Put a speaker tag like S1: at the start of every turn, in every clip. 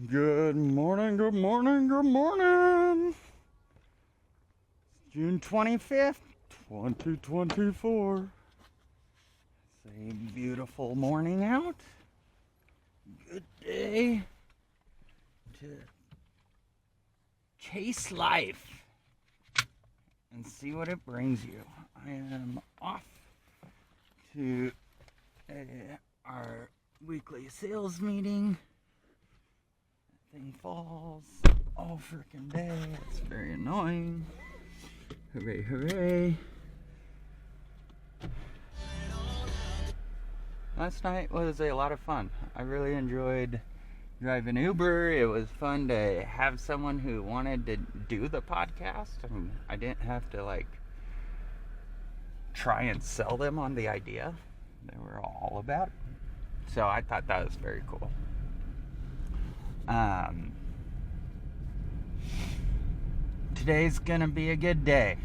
S1: Good morning, good morning, good morning. It's June 25th, 2024. It's a beautiful morning out. Good day to chase life and see what it brings you. I am off to our weekly sales meeting. Thing falls all freaking day. It's very annoying. Hooray, hooray. Last night was a lot of fun. I really enjoyed driving Uber. It was fun to have someone who wanted to do the podcast. I didn't have to try and sell them on the idea. They were all about it. So I thought that was very cool. Today's gonna be a good day.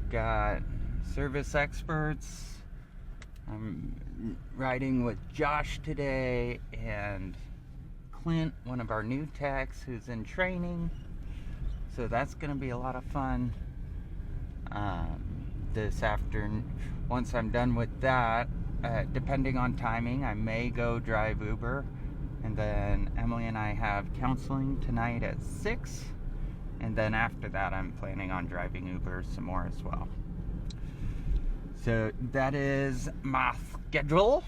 S1: Got service experts. I'm riding with Josh today and Clint, one of our new techs who's in training. So that's gonna be a lot of fun. This afternoon, once I'm done with that, depending on timing, I may go drive Uber. And then Emily and I have counseling tonight at 6. And then after that, I'm planning on driving Uber some more as well. So that is my schedule.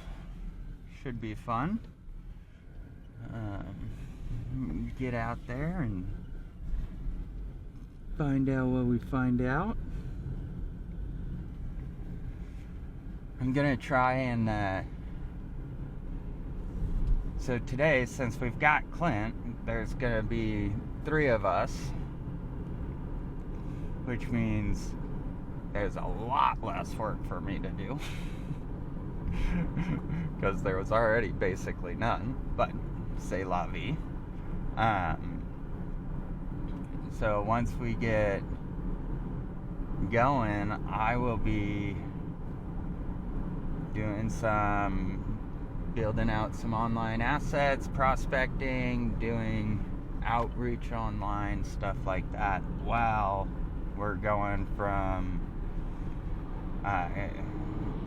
S1: Should be fun. Get out there and find out what we find out. I'm gonna try and so today, since we've got Clint, there's gonna be 3 of us, which means there's a lot less work for me to do because there was already basically none, but c'est la vie. So once we get going, I will be doing building out some online assets, prospecting, doing outreach online, stuff like that, while we're going from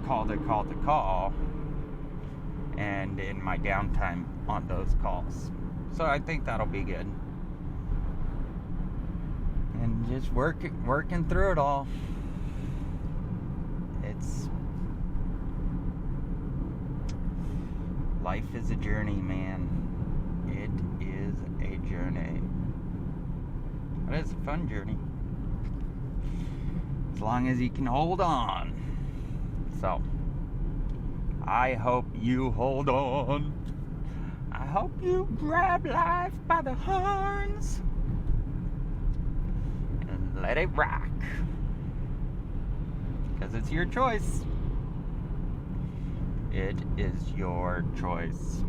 S1: call to call to call, and in my downtime on those calls. So I think that'll be good. And just working through it all. Life is a journey, man. It is a journey. But it's a fun journey. As long as you can hold on. So, I hope you hold on. I hope you grab life by the horns and let it rock. Because it's your choice. It is your choice.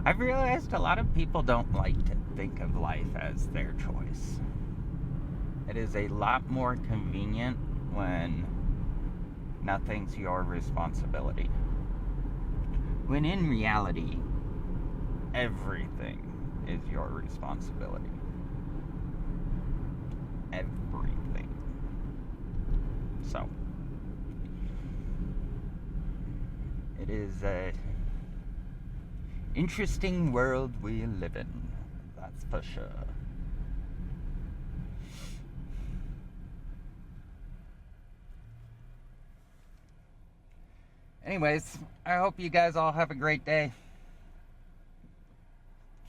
S1: I've realized a lot of people don't like to think of life as their choice. It is a lot more convenient when nothing's your responsibility. When in reality, everything is your responsibility. Everything. So, it is a interesting world we live in, that's for sure. Anyways, I hope you guys all have a great day.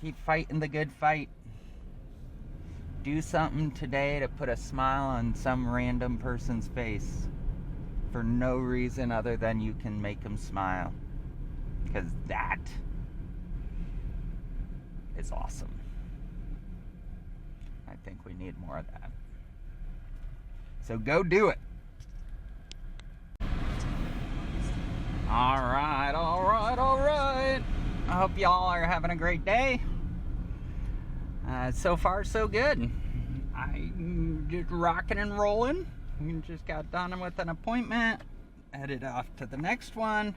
S1: Keep fighting the good fight. Do something today to put a smile on some random person's face for no reason other than you can make them smile. Because that is awesome. I think we need more of that. So go do it. Alright. I hope y'all are having a great day. So far, so good. I'm just rocking and rolling. We just got done with an appointment headed off to the next one,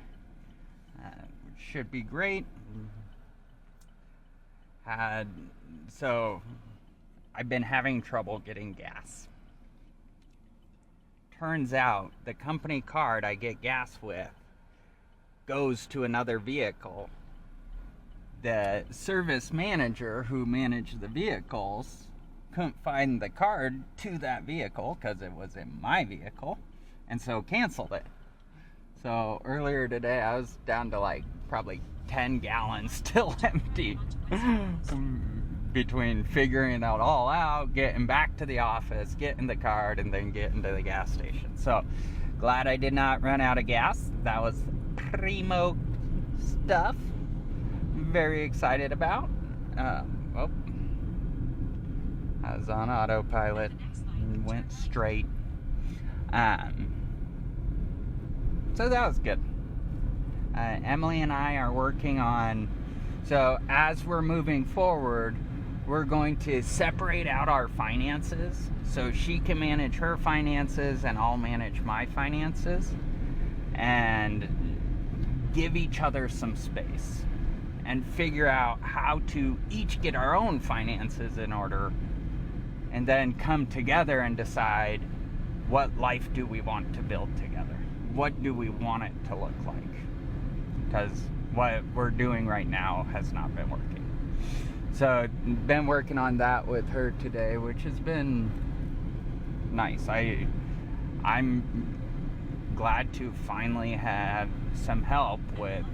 S1: which should be great. So I've been having trouble getting gas. Turns out the company card I get gas with goes to another vehicle. The service manager who managed the vehicles couldn't find the card to that vehicle because it was in my vehicle, and so canceled it. So earlier today I was down to like probably 10 gallons still empty between figuring it all out, getting back to the office, getting the card, and then getting to the gas station. So glad I did not run out of gas. That was primo stuff. Very excited about. I was on autopilot and went straight. So that was good. Emily and I are working on, so as we're moving forward, we're going to separate out our finances so she can manage her finances and I'll manage my finances, and give each other some space and figure out how to each get our own finances in order, and then come together and decide what life do we want to build together. What do we want it to look like? Because what we're doing right now has not been working. So been working on that with her today, which has been nice. I'm glad to finally have some help with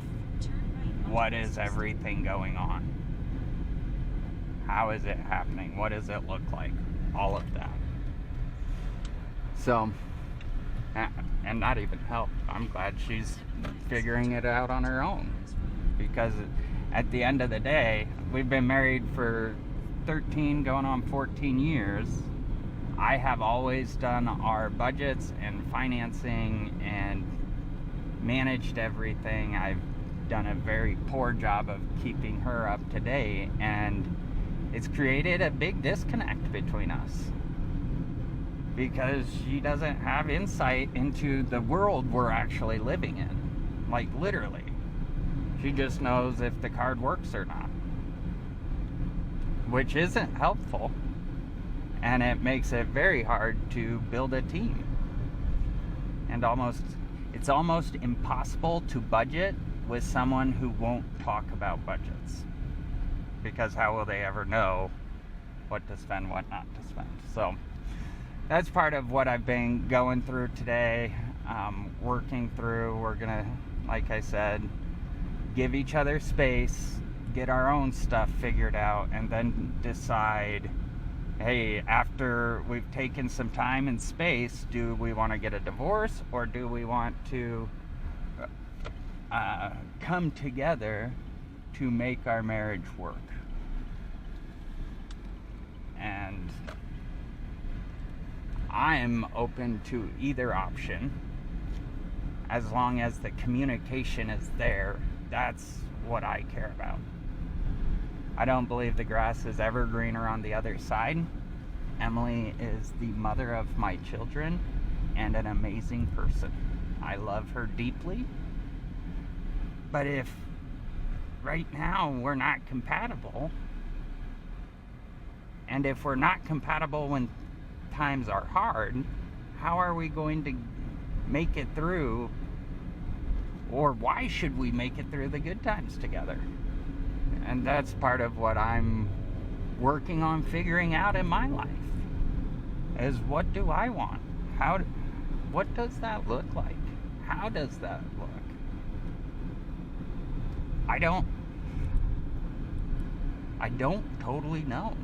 S1: what is everything going on. How is it happening? What does it look like? All of that. So, and not even help. I'm glad she's figuring it out on her own, because at the end of the day, we've been married for 13 going on 14 years. I have always done our budgets and financing and managed everything. I've done a very poor job of keeping her up to date, and it's created a big disconnect between us because she doesn't have insight into the world we're actually living in. Like, literally. She just knows if the card works or not, which isn't helpful, and it makes it very hard to build a team. And it's almost impossible to budget with someone who won't talk about budgets, because how will they ever know what to spend, what not to spend? So that's part of what I've been going through today, working through. We're gonna, like I said, give each other space, get our own stuff figured out, and then decide, hey, after we've taken some time and space, do we want to get a divorce, or do we want to come together to make our marriage work? And I'm open to either option, as long as the communication is there. That's what I care about. I don't believe the grass is ever greener on the other side. Emily is the mother of my children and an amazing person. I love her deeply. But if right now we're not compatible, and if we're not compatible when times are hard, how are we going to make it through? Or why should we make it through the good times together? And that's part of what I'm working on figuring out in my life, is what do I want? What does that look like? How does that look? I don't totally know.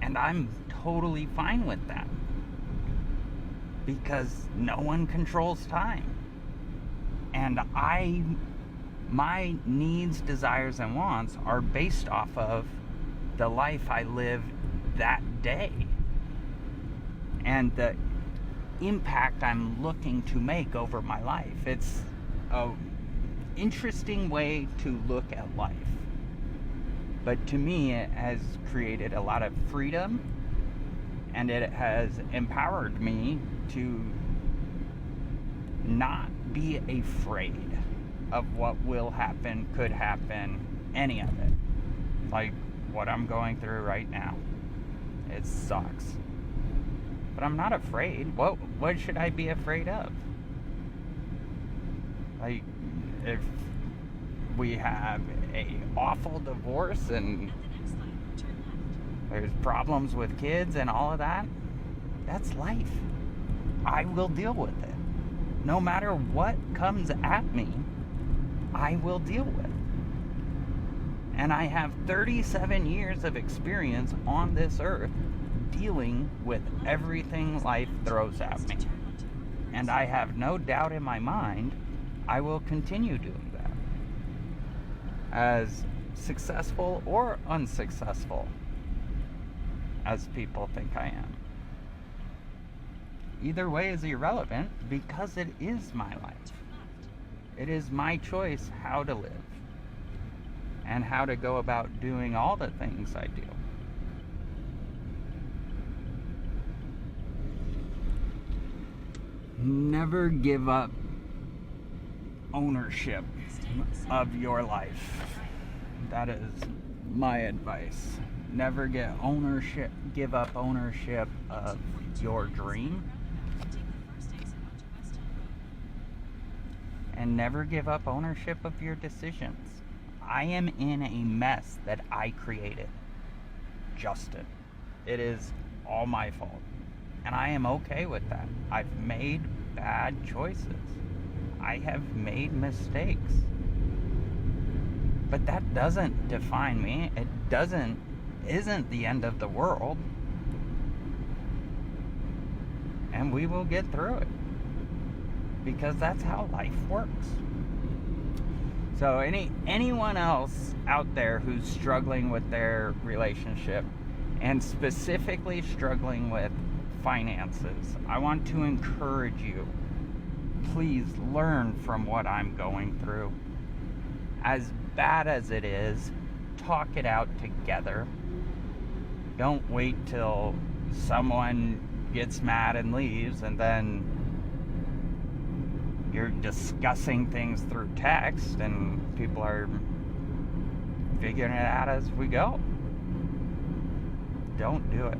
S1: And I'm totally fine with that, because no one controls time. And my needs, desires, and wants are based off of the life I live that day and the impact I'm looking to make over my life. It's an interesting way to look at life. But to me, it has created a lot of freedom, and it has empowered me to not be afraid of what will happen, could happen, any of it. Like what I'm going through right now. It sucks. But I'm not afraid. What should I be afraid of? Like, if we have a awful divorce and there's problems with kids and all of that, that's life. I will deal with it. No matter what comes at me, I will deal with it. And I have 37 years of experience on this earth dealing with everything life throws at me. And I have no doubt in my mind I will continue doing that. As successful or unsuccessful as people think I am. Either way is irrelevant because it is my life. It is my choice how to live and how to go about doing all the things I do. Never give up ownership of your life. That is my advice. Never give up ownership of your dream. And never give up ownership of your decisions. I am in a mess that I created, Justin. It is all my fault. And I am okay with that. I've made bad choices. I have made mistakes. But that doesn't define me. It isn't the end of the world. And we will get through it. Because that's how life works. So anyone else out there who's struggling with their relationship and specifically struggling with finances, I want to encourage you, please learn from what I'm going through. As bad as it is, talk it out together. Don't wait till someone gets mad and leaves and then you're discussing things through text and people are figuring it out as we go. Don't do it.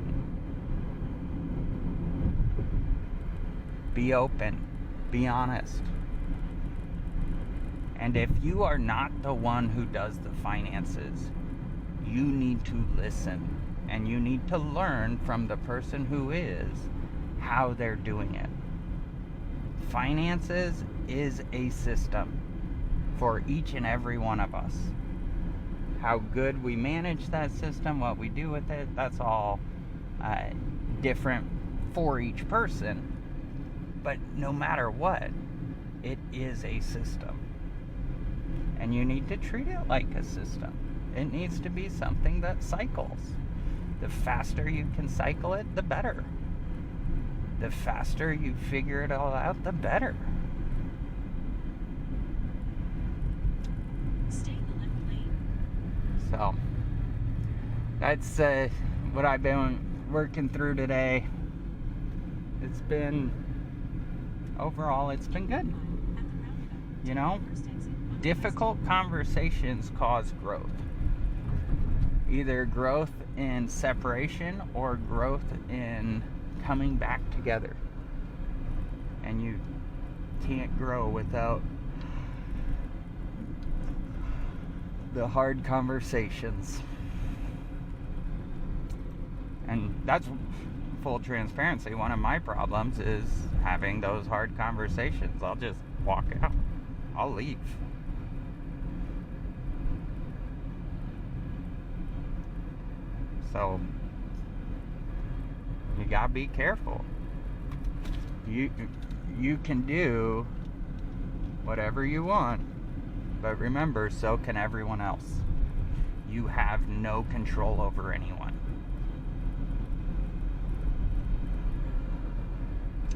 S1: Be open. Be honest. And if you are not the one who does the finances, you need to listen. And you need to learn from the person who is how they're doing it. Finances is a system for each and every one of us. How good we manage that system, what we do with it, that's all different for each person. But no matter what, it is a system. And you need to treat it like a system. It needs to be something that cycles. The faster you can cycle it, the better. The faster you figure it all out, the better. Stay in the left lane. So, that's what I've been working through today. Overall, it's been good. You know, difficult conversations cause growth. Either growth in separation or growth in coming back together. And you can't grow without the hard conversations. And that's full transparency. One of my problems is having those hard conversations. I'll just walk out. I'll leave. So you gotta be careful. You can do whatever you want, but remember, so can everyone else. You have no control over anyone.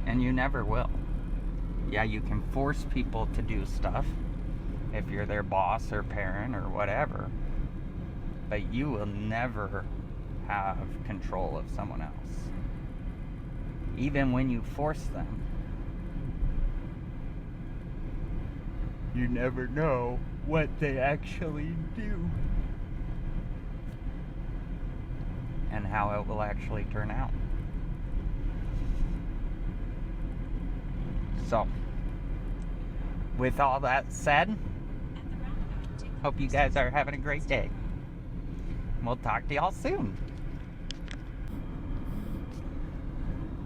S1: And you never will. Yeah, you can force people to do stuff if you're their boss or parent or whatever, but you will never have control of someone else. Even when you force them, you never know what they actually do and how it will actually turn out. So, with all that said, hope you guys are having a great day. We'll talk to y'all soon.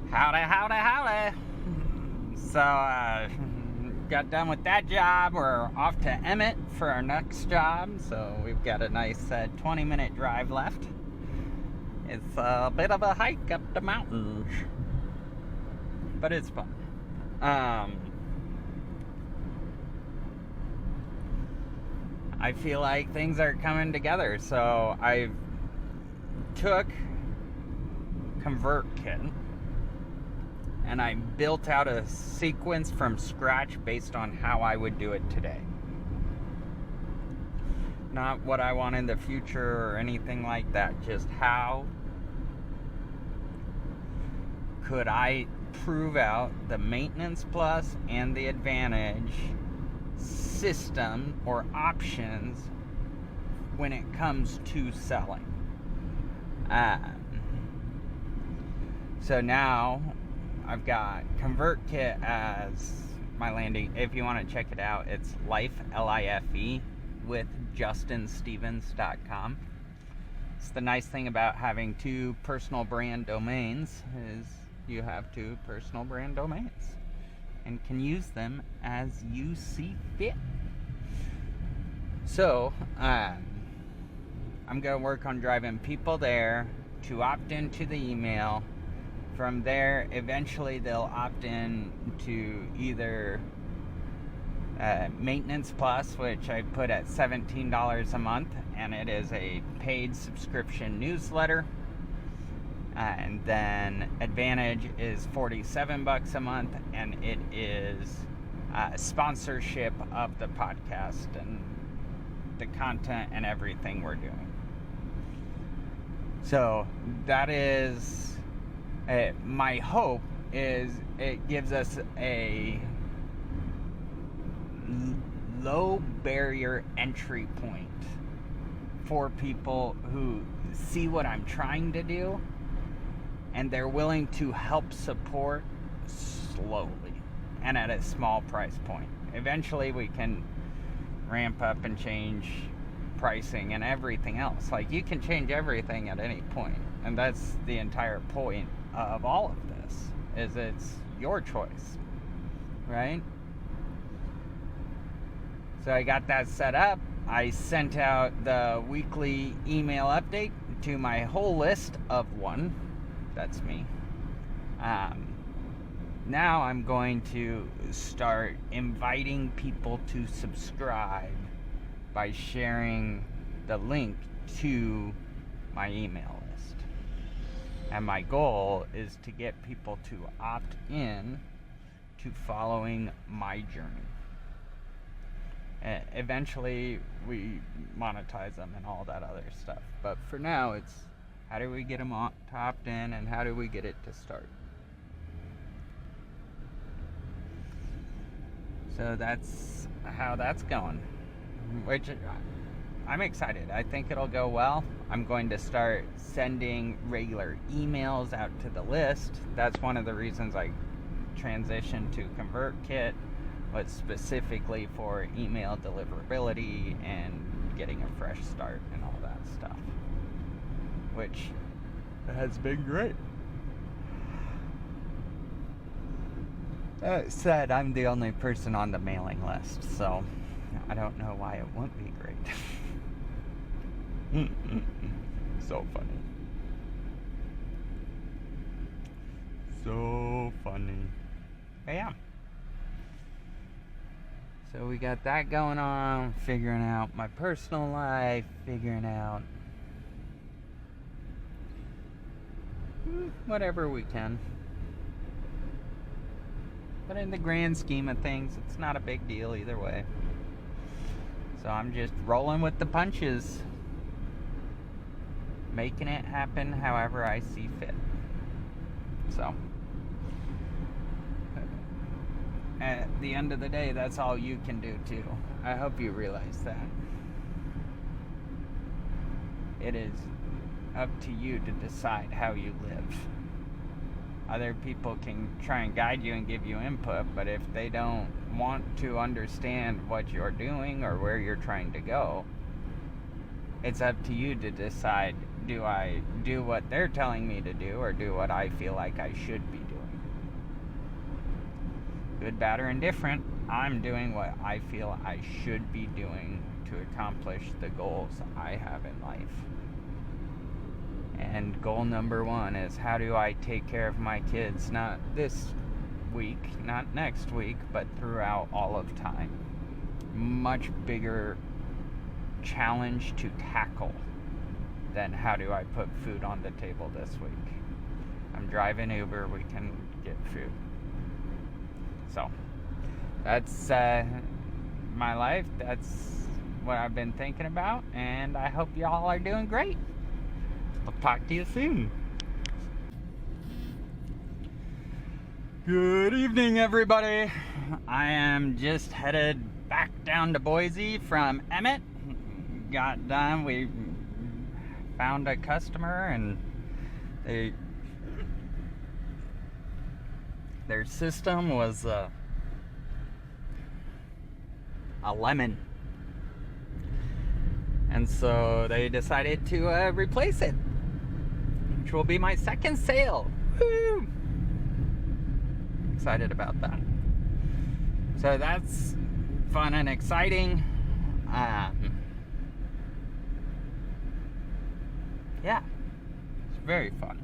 S1: Howdy, howdy, howdy. So, got done with that job. We're off to Emmett for our next job. So, we've got a nice 20-minute drive left. It's a bit of a hike up the mountains, but it's fun. I feel like things are coming together. So I took ConvertKit and I built out a sequence from scratch based on how I would do it today. Not what I want in the future or anything like that. Just how could I prove out the Maintenance Plus and the Advantage system or options when it comes to selling. So now I've got ConvertKit as my landing. If you want to check it out, it's Life, L-I-F-E, with justinstevens.com. It's the nice thing about having two personal brand domains is you have two personal brand domains and can use them as you see fit. So, I'm going to work on driving people there to opt into the email. From there, eventually they'll opt in to either Maintenance Plus, which I put at $17 a month, and it is a paid subscription newsletter. And then Advantage is $47 a month, and it is sponsorship of the podcast and the content and everything we're doing. So that is my hope is it gives us a low barrier entry point for people who see what I'm trying to do and they're willing to help support slowly and at a small price point. Eventually we can ramp up and change pricing and everything else. Like, you can change everything at any point, and that's the entire point of all of this, is it's your choice, right? So I got that set up. I sent out the weekly email update to my whole list of one. That's me. Now I'm going to start inviting people to subscribe by sharing the link to my email list. And my goal is to get people to opt in to following my journey. Eventually we monetize them and all that other stuff. But for now, it's how do we get them to opt in, and how do we get it to start? So that's how that's going, which I'm excited. I think it'll go well. I'm going to start sending regular emails out to the list. That's one of the reasons I transitioned to ConvertKit, was specifically for email deliverability and getting a fresh start and all that stuff, which has been great. That said, I'm the only person on the mailing list, so I don't know why it wouldn't be great. So funny. So funny. But yeah. So we got that going on, figuring out my personal life, figuring out whatever we can. But in the grand scheme of things, it's not a big deal either way. So I'm just rolling with the punches, making it happen however I see fit. So at the end of the day, that's all you can do too. I hope you realize that. It is up to you to decide how you live. Other people can try and guide you and give you input, but if they don't want to understand what you're doing or where you're trying to go, it's up to you to decide, do I do what they're telling me to do or do what I feel like I should be doing? Good, bad, or indifferent, I'm doing what I feel I should be doing to accomplish the goals I have in life. And goal number 1 is, how do I take care of my kids, not this week, not next week, but throughout all of time? Much bigger challenge to tackle than how do I put food on the table this week. I'm driving Uber, we can get food. So that's my life. That's what I've been thinking about, and I hope y'all are doing great. I'll talk to you soon. Good evening, everybody. I am just headed back down to Boise from Emmett. Got done. We found a customer, and their system was a lemon, and so they decided to replace it, which will be my second sale. Woo! Excited about that. So that's fun and exciting. Yeah, it's very fun.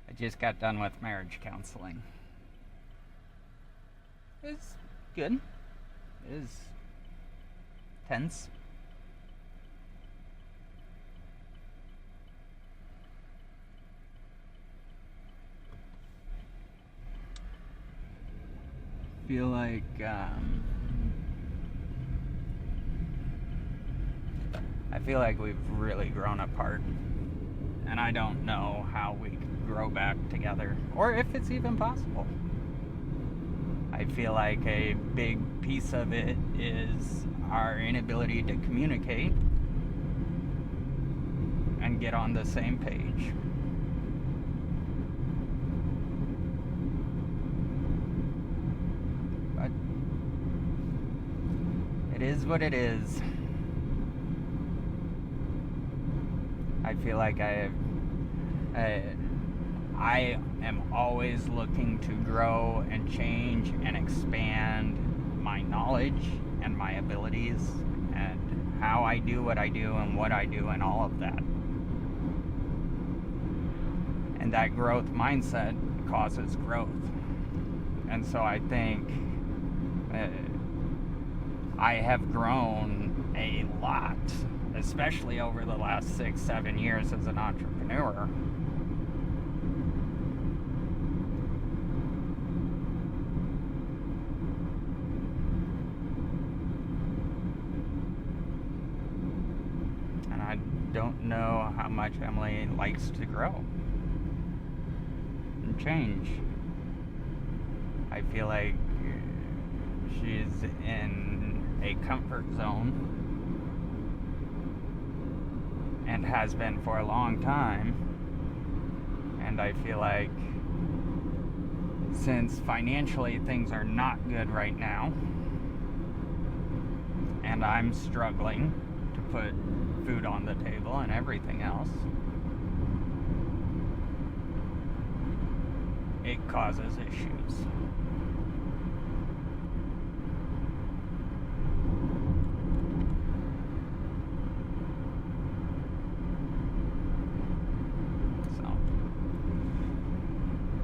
S1: I just got done with marriage counseling. It's good. It is tense. Feel like I feel like we've really grown apart, and I don't know how we can grow back together, or if it's even possible. I feel like a big piece of it is our inability to communicate and get on the same page. But it is what it is. I feel like I am always looking to grow and change and expand my knowledge and my abilities and how I do what I do and what I do and all of that. And that growth mindset causes growth. And so I think I have grown a lot, especially over the last 6-7 years as an entrepreneur. And I don't know how much Emily likes to grow and change. I feel like she's in a comfort zone and has been for a long time. And I feel like since financially things are not good right now, and I'm struggling to put food on the table and everything else, it causes issues.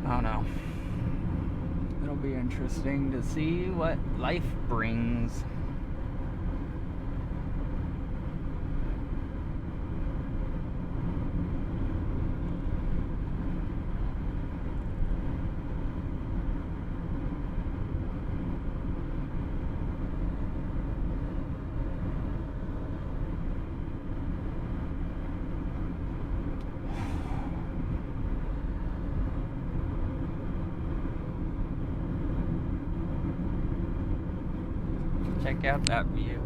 S1: I don't know. It'll be interesting to see what life brings. check out that view.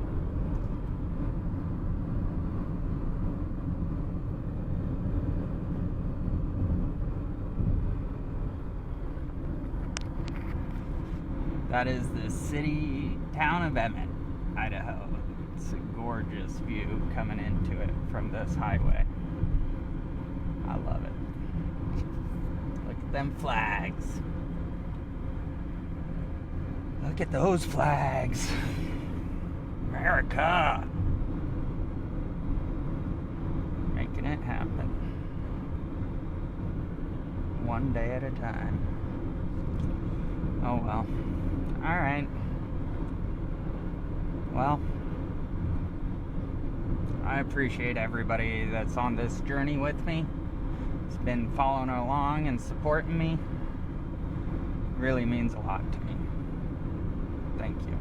S1: That is the town of Emmett, Idaho. It's a gorgeous view coming into it from this highway. I love it. Look at them flags. Look at those flags. America. Making it happen. One day at a time. Oh well. Alright. Well, I appreciate everybody that's on this journey with me. It's been following along and supporting me. It really means a lot to me. Thank you.